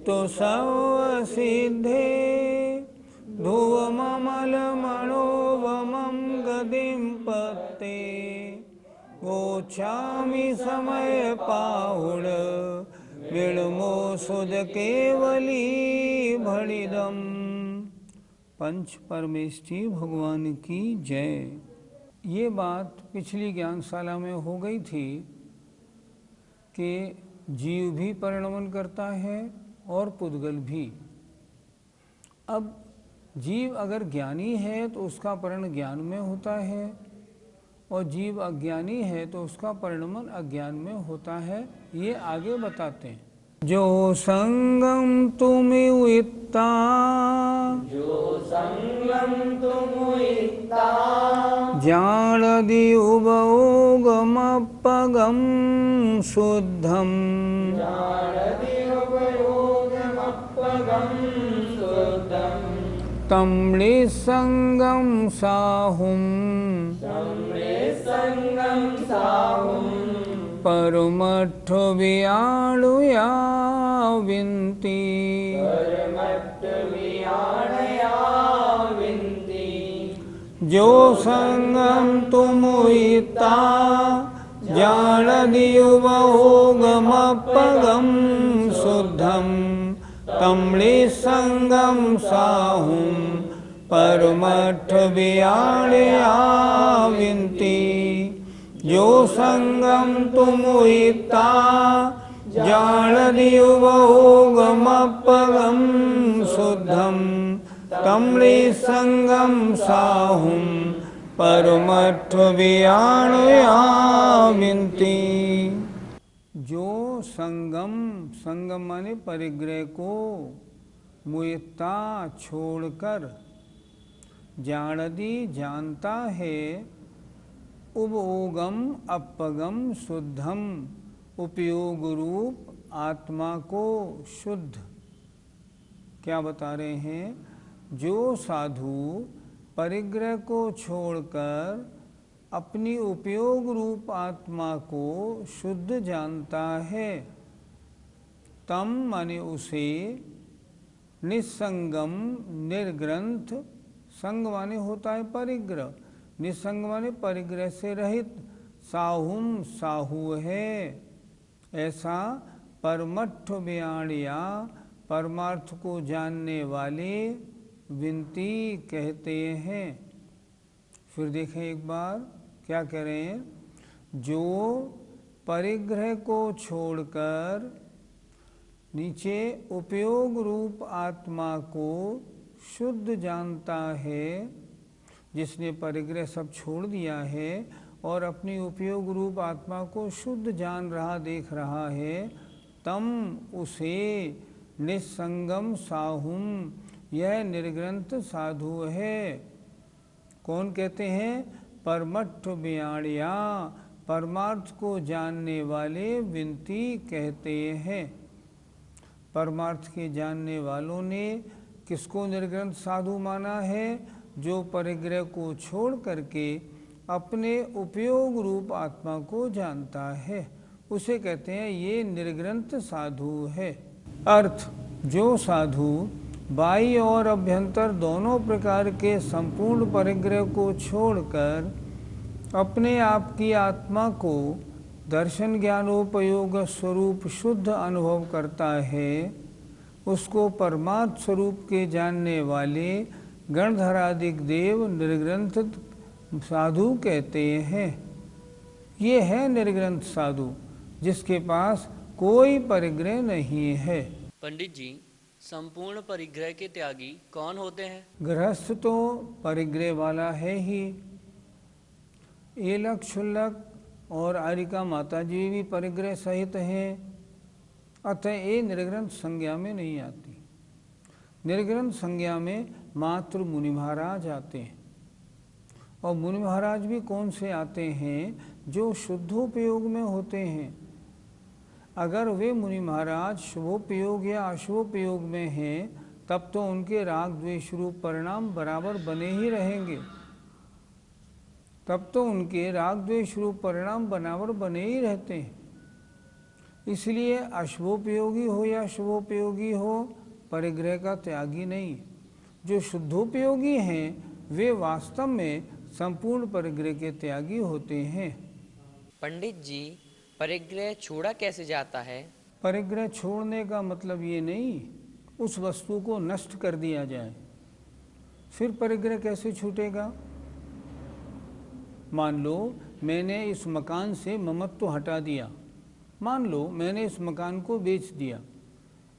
तो सर्वसिद्धे ध्रुवममलमणोवमं गतिं पत्ते गोच्छामि समय पाहुड विड़मो सुध केवली भणिदम। पंच परमेष्ठी भगवान की जय। ये बात पिछली ज्ञानशाला में हो गई थी कि जीव भी परिणमन करता है और पुद्गल भी। अब जीव अगर ज्ञानी है तो उसका परिणमन ज्ञान में होता है, और जीव अज्ञानी है तो उसका परिणमन अज्ञान में होता है। ये आगे बताते हैं। जो संगम तुम वित्ता, जो संगम तुम वित्ता, जान दियुपयोगमपगम शुद्धम, जान दियुपयोगमपगम शुद्धम, तम निसंगम साहुम, संगम साहुम, परमठ वियाणुया विनती, परमट्ठ वियाणया विनती। जो संगम तुम वित्ता, जान दियुपयोगमपगम शुद्धम, तम निसंगम साहुम, परमठ वियाणया विनती। जो संगम तुम वित्ता, जान दियुपयोगमपगम शुद्धम, तम निसंगम साहुम, परमठ वियाणया विनती। जो संगम, संगम माने परिग्रह को, मुयता छोड़कर, जानदी जानता है, उपयोगम अपगम शुद्धम उपयोग रूप आत्मा को शुद्ध। क्या बता रहे हैं? जो साधु परिग्रह को छोड़कर अपनी उपयोग रूप आत्मा को शुद्ध जानता है, तम माने उसे, निसंगम निर्ग्रंथ, संग माने होता है परिग्रह, निसंग माने परिग्रह से रहित, साहुम साहु है, ऐसा परमठ वियाणिया परमार्थ को जानने वाले विनती कहते हैं। फिर देखें एक बार क्या कह रहे हैं? जो परिग्रह को छोड़कर नीचे उपयोग रूप आत्मा को शुद्ध जानता है, जिसने परिग्रह सब छोड़ दिया है और अपनी उपयोग रूप आत्मा को शुद्ध जान रहा, देख रहा है, तम उसे निसंगम साहुम, यह निर्ग्रंथ साधु है। कौन कहते हैं? परमठ वियाणिया, परमार्थ को जानने वाले विनती कहते हैं। परमार्थ के जानने वालों ने किसको निर्ग्रंथ साधु माना है? जो परिग्रह को छोड़ करके अपने उपयोग रूप आत्मा को जानता है, उसे कहते हैं ये निर्ग्रंथ साधु है। अर्थ, जो साधु बाह्य और अभ्यंतर दोनों प्रकार के संपूर्ण परिग्रह को छोड़कर अपने आप की आत्मा को दर्शन ज्ञानोपयोग स्वरूप शुद्ध अनुभव करता है, उसको परमार्थ स्वरूप के जानने वाले गणधरादिक देव निर्ग्रंथ साधु कहते हैं। ये है निर्ग्रंथ साधु, जिसके पास कोई परिग्रह नहीं है। पंडित जी, संपूर्ण परिग्रह के त्यागी कौन होते हैं? गृहस्थ तो परिग्रह वाला है ही। एलक क्षुल्लक और आरिका माता जी भी परिग्रह सहित हैं, अतः ये निर्ग्रंथ संज्ञा में नहीं आती। निर्ग्रंथ संज्ञा में मात्र मुनि महाराज आते हैं, और मुनि महाराज भी कौन से आते हैं? जो शुद्धोपयोग में होते हैं। अगर वे मुनि महाराज शुभोपयोग या अशुभोपयोग में हैं, तब तो उनके राग द्वेष रूप परिणाम बराबर बने ही रहेंगे। तब तो उनके राग द्वेष रूप परिणाम बराबर बने ही रहते हैं। इसलिए अशुभोपयोगी हो या शुभोपयोगी हो, परिग्रह का त्यागी नहीं। जो शुद्धोपयोगी हैं वे वास्तव में संपूर्ण परिग्रह के त्यागी होते हैं। पंडित जी, परिग्रह छोड़ा कैसे जाता है? परिग्रह छोड़ने का मतलब ये नहीं उस वस्तु को नष्ट कर दिया जाए, फिर परिग्रह कैसे छूटेगा। मान लो मैंने इस मकान से ममत्व हटा दिया, मान लो मैंने इस मकान को बेच दिया,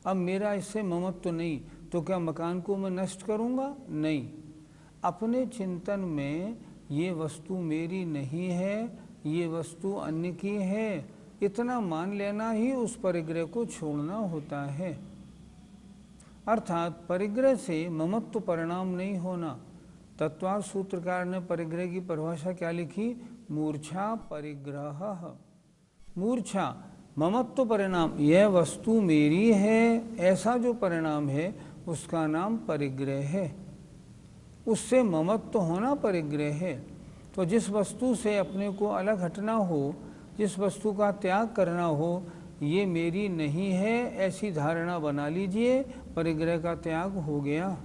अब मेरा इससे ममत्व नहीं, तो क्या मकान को मैं नष्ट करूँगा? नहीं। अपने चिंतन में ये वस्तु मेरी नहीं है, ये वस्तु अन्य की है, इतना मान लेना ही उस परिग्रह को छोड़ना होता है। अर्थात परिग्रह से ममत्व परिणाम नहीं होना। तत्वार्थ सूत्रकार ने परिग्रह की परिभाषा क्या लिखी? मूर्छा परिग्रह। मूर्छा ममत्व परिणाम, यह वस्तु मेरी है, ऐसा जो परिणाम है उसका नाम परिग्रह है। उससे ममत्व होना परिग्रह है। तो जिस वस्तु से अपने को अलग हटना हो, जिस वस्तु का त्याग करना हो, ये मेरी नहीं है ऐसी धारणा बना लीजिए, परिग्रह का त्याग हो गया।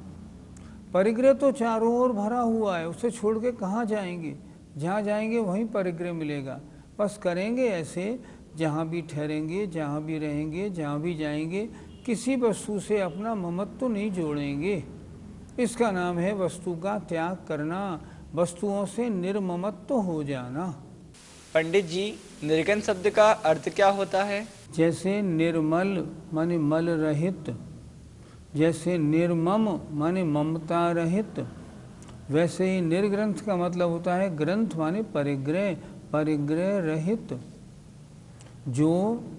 परिग्रह तो चारों ओर भरा हुआ है, उसे छोड़ के कहाँ जाएंगे? जहाँ जाएंगे वहीं परिग्रह मिलेगा। बस करेंगे ऐसे, जहाँ भी ठहरेंगे, जहाँ भी रहेंगे, जहाँ भी जाएंगे, किसी वस्तु से अपना ममत्व नहीं जोड़ेंगे। इसका नाम है वस्तु का त्याग करना, वस्तुओं से निर्ममत्व हो जाना। पंडित जी, निर्गुण शब्द का अर्थ क्या होता है? जैसे निर्मल माने मल रहित, जैसे निर्मम माने ममता रहित, वैसे ही निर्ग्रंथ का मतलब होता है ग्रंथ माने परिग्रह, परिग्रह रहित। जो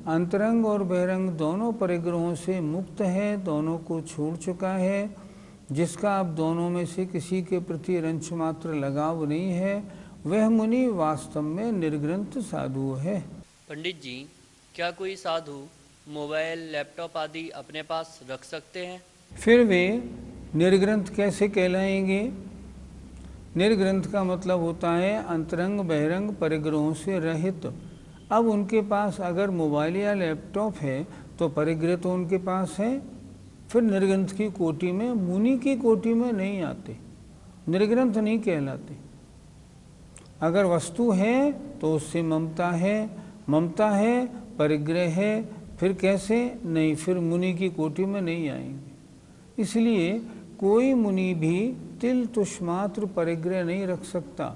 अंतरंग और बहिरंग दोनों परिग्रहों से मुक्त है, दोनों को छोड़ चुका है, जिसका अब दोनों में से किसी के प्रति रंच मात्र लगाव नहीं है, वह मुनि वास्तव में निर्ग्रंथ साधु है। पंडित जी, क्या कोई साधु मोबाइल, लैपटॉप आदि अपने पास रख सकते हैं? फिर वे निर्ग्रंथ कैसे कहलाएंगे? निर्ग्रंथ का मतलब होता है अंतरंग बहिरंग परिग्रहों से रहित। अब उनके पास अगर मोबाइल या लैपटॉप है तो परिग्रह तो उनके पास है, फिर निर्ग्रंथ की कोटि में, मुनि की कोटि में नहीं आते, निर्ग्रंथ नहीं कहलाते। अगर वस्तु है तो उससे ममता है, ममता है परिग्रह है, फिर कैसे? नहीं, फिर मुनि की कोटि में नहीं आएंगे। इसलिए कोई मुनि भी तिल तुष्मात्र परिग्रह नहीं रख सकता।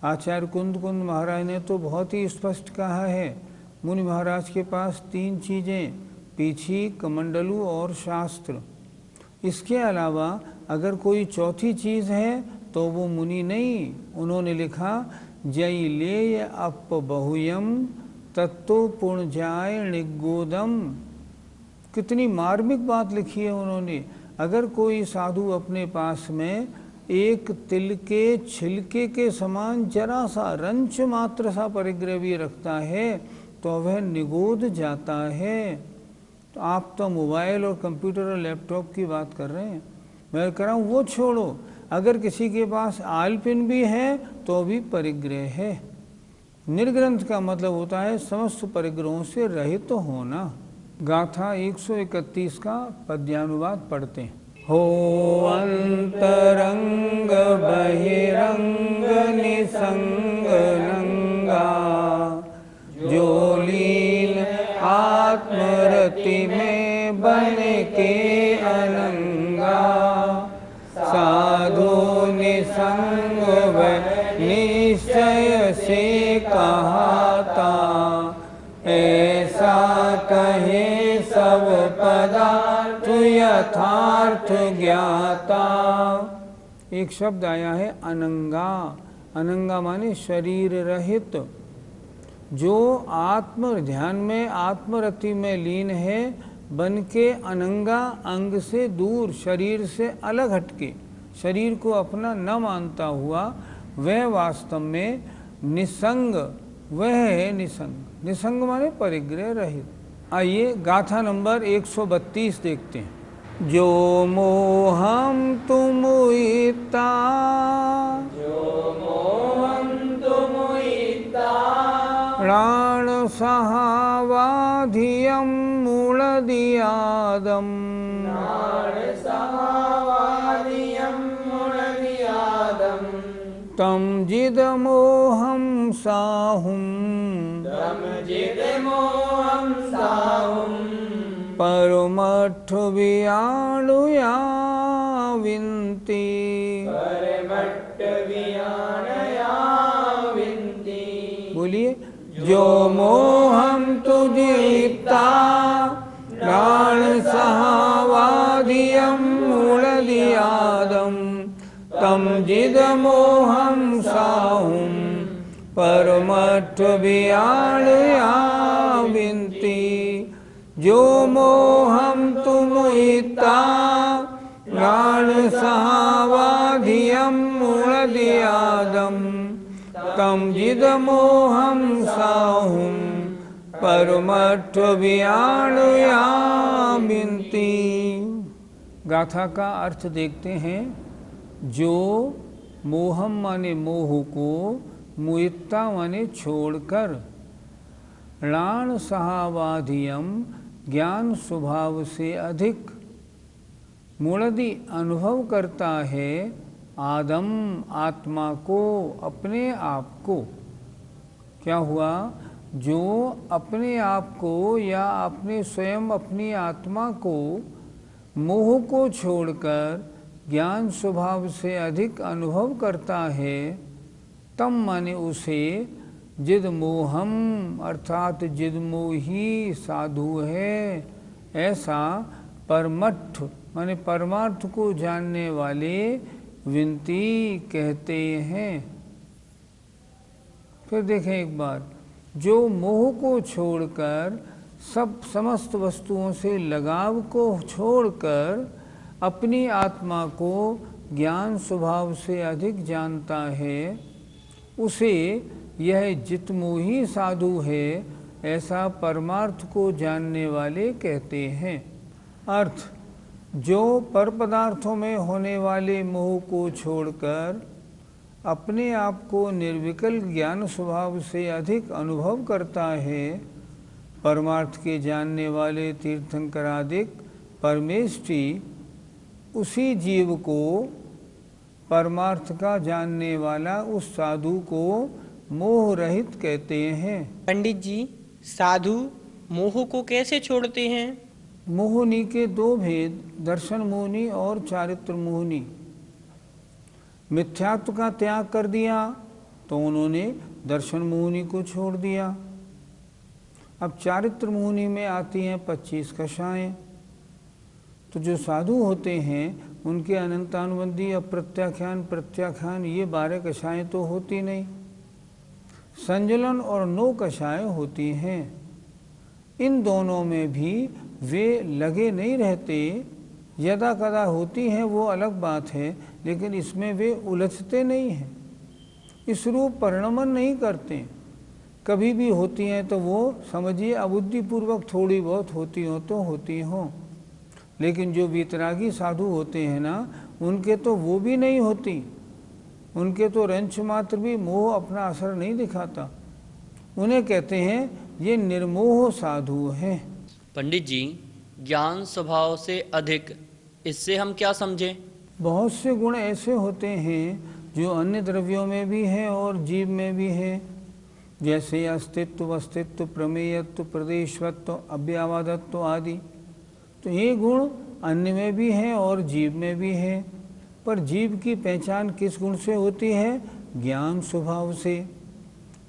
आचार्य कुंद महाराज ने तो बहुत ही स्पष्ट कहा है, मुनि महाराज के पास 3 चीज़ें, पीछी, कमंडलू और शास्त्र। इसके अलावा अगर कोई चौथी चीज़ है तो वो मुनि नहीं। उन्होंने लिखा जय ले अप बहुयम तत्तो पुण्य जाय निगोदम। कितनी मार्मिक बात लिखी है उन्होंने। अगर कोई साधु अपने पास में एक तिल के छिलके के समान जरा सा रंच मात्र सा परिग्रह भी रखता है तो वह निगोद जाता है। तो आप तो मोबाइल और कंप्यूटर और लैपटॉप की बात कर रहे हैं, मैं कह रहा हूँ वो छोड़ो, अगर किसी के पास आलपिन भी है तो भी परिग्रह है। निर्ग्रंथ का मतलब होता है समस्त परिग्रहों से रहित तो होना। गाथा 131 का पद्यानुवाद पढ़ते हैं। हो अंतरंग बहिरंग निसंग नंगा, जो लीन आत्मरति में बन के अनंगा, साधु निसंग व निश्चय से कहाता, ऐसा कहे सब पदार्थ यथार्थ ज्ञाता। एक शब्द आया है अनंगा। अनंगा माने शरीर रहित। जो आत्म ध्यान में आत्मरति में लीन है, बन के अनंगा, अंग से दूर, शरीर से अलग हटके, शरीर को अपना न मानता हुआ, वह वास्तव में निसंग, वह है निसंग। निसंग माने परिग्रह रहित। आइए गाथा नंबर 132 देखते हैं। जो मोहम तुम इता, जो मोहम तुम इता, प्राण सहावाधि मुणदियादम् तं जिदमोहं साहुं परमठ वियाणुया विन्ति बोलिए। जो मोहम तुझीता प्राण सहावादियम मूलदियादम तम जिद मोहम साहुम परमठ वियाणया विन्ति। जो मोहम तुम हिता प्राण सहावाधियम मूलदियादम तम जिद मोहम साहुम परमठ वियाणया विन्ति। गाथा का अर्थ देखते हैं। जो मोहम माने मोह को, मुइत्ता माने छोड़कर, णाण सहावाधियम ज्ञान स्वभाव से अधिक, मूलधि अनुभव करता है, आदम आत्मा को, अपने आप को। क्या हुआ? जो अपने आप को या अपने स्वयं अपनी आत्मा को मोह को छोड़कर ज्ञान स्वभाव से अधिक अनुभव करता है, तम माने उसे जिद मोहम अर्थात जिद मोही साधु है, ऐसा परमठ माने परमार्थ को जानने वाले विनती कहते हैं। फिर देखें एक बार। जो मोह को छोड़कर सब समस्त वस्तुओं से लगाव को छोड़कर अपनी आत्मा को ज्ञान स्वभाव से अधिक जानता है, उसे यह जितमोही साधु है, ऐसा परमार्थ को जानने वाले कहते हैं। अर्थ, जो पर पदार्थों में होने वाले मोह को छोड़कर अपने आप को निर्विकल ज्ञान स्वभाव से अधिक अनुभव करता है, परमार्थ के जानने वाले तीर्थंकरादिक परमेष्ठी उसी जीव को, परमार्थ का जानने वाला उस साधु को मोह रहित कहते हैं। पंडित जी, साधु मोह को कैसे छोड़ते हैं? मोहनी के दो भेद, दर्शन मोहनी और चारित्र मोहनी। मिथ्यात्व का त्याग कर दिया तो उन्होंने दर्शन मोहनी को छोड़ दिया। अब चारित्र मोहनी में आती हैं 25 कषाएं। तो जो साधु होते हैं उनके अनंतानुबंधी अप्रत्याख्यान प्रत्याख्यान ये 12 कषाएं तो होती नहीं, संजलन और 9 कषाएं होती हैं। इन दोनों में भी वे लगे नहीं रहते, यदा कदा होती हैं वो अलग बात है, लेकिन इसमें वे उलझते नहीं हैं, इस रूप परिणमन नहीं करते। कभी भी होती हैं तो वो समझिए अबुद्धिपूर्वक थोड़ी बहुत होती हो तो होती हों, लेकिन जो वीतरागी साधु होते हैं ना, उनके तो वो भी नहीं होती, उनके तो रंच मात्र भी मोह अपना असर नहीं दिखाता। उन्हें कहते हैं ये निर्मोह साधु हैं। पंडित जी, ज्ञान स्वभाव से अधिक, इससे हम क्या समझें? बहुत से गुण ऐसे होते हैं जो अन्य द्रव्यों में भी हैं और जीव में भी हैं, जैसे अस्तित्व, वस्तित्व, प्रमेयत्व, प्रदेशवत्व, अव्यावादत्व आदि। तो ये गुण अन्य में भी हैं और जीव में भी हैं। पर जीव की पहचान किस गुण से होती है? ज्ञान स्वभाव से।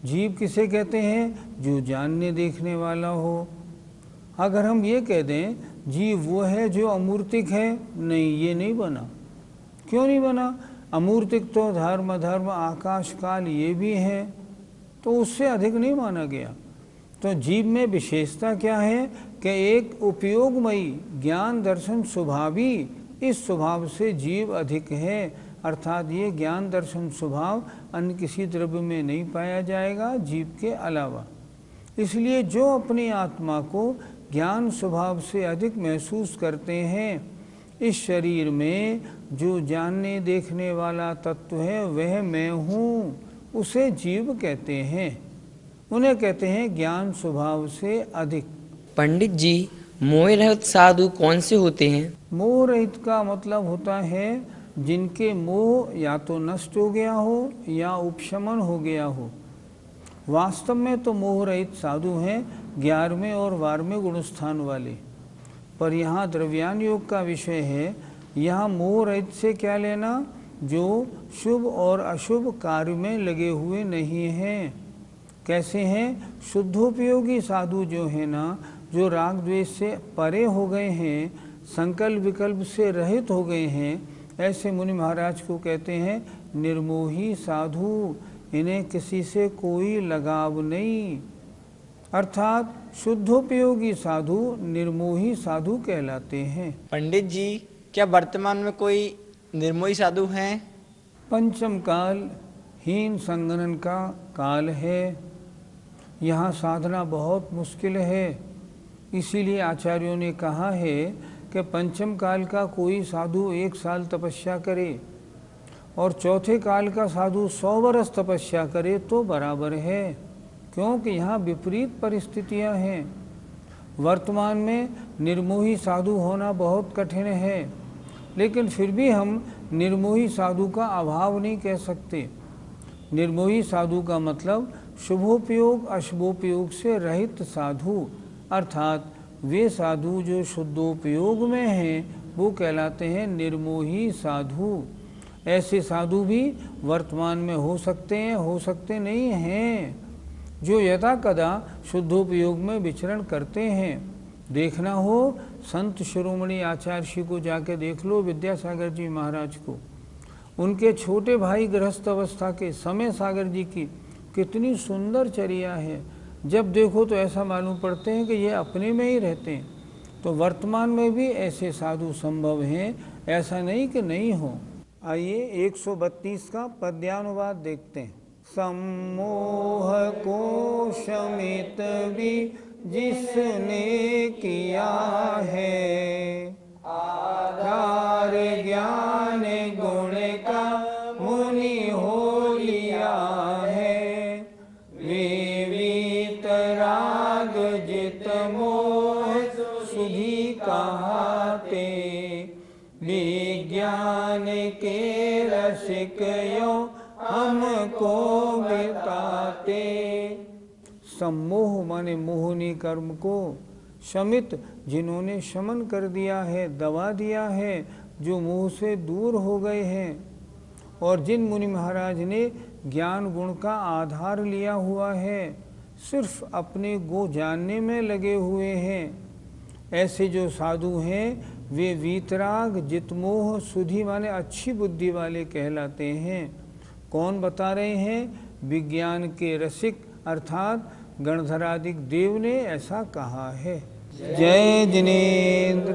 जीव किसे कहते हैं? जो जानने देखने वाला हो। अगर हम ये कह दें जीव वो है जो अमूर्तिक है, नहीं, ये नहीं बना। क्यों नहीं बना? अमूर्तिक तो धर्म अधर्म आकाश काल ये भी है, तो उससे अधिक नहीं माना गया। तो जीव में विशेषता क्या है कि एक उपयोगमयी ज्ञान दर्शन स्वभावी, इस स्वभाव से जीव अधिक है, अर्थात ये ज्ञान दर्शन स्वभाव अन्य किसी द्रव्य में नहीं पाया जाएगा जीव के अलावा। इसलिए जो अपनी आत्मा को ज्ञान स्वभाव से अधिक महसूस करते हैं, इस शरीर में जो जानने देखने वाला तत्व है वह मैं हूँ, उसे जीव कहते हैं। उन्हें कहते हैं ज्ञान स्वभाव से अधिक। पंडित जी, मोह रहित साधु कौन से होते हैं? मोह रहित का मतलब होता है जिनके मोह या तो नष्ट हो गया हो या उपशमन हो गया हो। वास्तव में तो मोह रहित साधु हैं 11वें और 12वें गुणस्थान वाले, पर यहाँ द्रव्यान योग का विषय है। यहाँ मोह रहित से क्या लेना? जो शुभ और अशुभ कार्य में लगे हुए नहीं हैं। कैसे हैं? शुद्धोपयोगी साधु जो है ना, जो राग द्वेष से परे हो गए हैं, संकल्प विकल्प से रहित हो गए हैं, ऐसे मुनि महाराज को कहते हैं निर्मोही साधु। इन्हें किसी से कोई लगाव नहीं, अर्थात शुद्धोपयोगी साधु निर्मोही साधु कहलाते हैं। पंडित जी, क्या वर्तमान में कोई निर्मोही साधु हैं? पंचम काल हीन संगणन का काल है। यहाँ साधना बहुत मुश्किल है। इसीलिए आचार्यों ने कहा है कि पंचम काल का कोई साधु 1 साल तपस्या करे और चौथे काल का साधु 100 वर्ष तपस्या करे तो बराबर है, क्योंकि यहाँ विपरीत परिस्थितियाँ हैं। वर्तमान में निर्मोही साधु होना बहुत कठिन है, लेकिन फिर भी हम निर्मोही साधु का अभाव नहीं कह सकते। निर्मोही साधु का मतलब शुभोपयोग अशुभोपयोग से रहित साधु, अर्थात वे साधु जो शुद्धोपयोग में हैं वो कहलाते हैं निर्मोही साधु। ऐसे साधु भी वर्तमान में हो सकते हैं, हो सकते नहीं हैं, जो यथा कदा शुद्धोपयोग में विचरण करते हैं। देखना हो संत शिरोमणि आचार्य श्री को जाके देख लो, विद्यासागर जी महाराज को। उनके छोटे भाई गृहस्थ अवस्था के समय सागर जी की कितनी सुंदर चर्या है। जब देखो तो ऐसा मालूम पड़ते हैं कि ये अपने में ही रहते हैं। तो वर्तमान में भी ऐसे साधु संभव हैं, ऐसा नहीं कि नहीं हो। आइए 132 का पद्यानुवाद देखते हैं। सम्मोह को शमित भी जिसने किया है, आधार ज्ञान गुण का मुनि हो लिया है। विवित राग जित मोह सुधी कहाते, विज्ञान के रसिक यो हमको बताते। सम्मोह माने मोहनी कर्म को, शमित जिन्होंने शमन कर दिया है, दबा दिया है, जो मोह से दूर हो गए हैं, और जिन मुनि महाराज ने ज्ञान गुण का आधार लिया हुआ है, सिर्फ अपने को जानने में लगे हुए हैं, ऐसे जो साधु हैं वे वीतराग जितमोह सुधी माने अच्छी बुद्धि वाले कहलाते हैं। कौन बता रहे हैं? विज्ञान के रसिक अर्थात गणधराधिक देव ने ऐसा कहा है। जय जिनेन्द्र।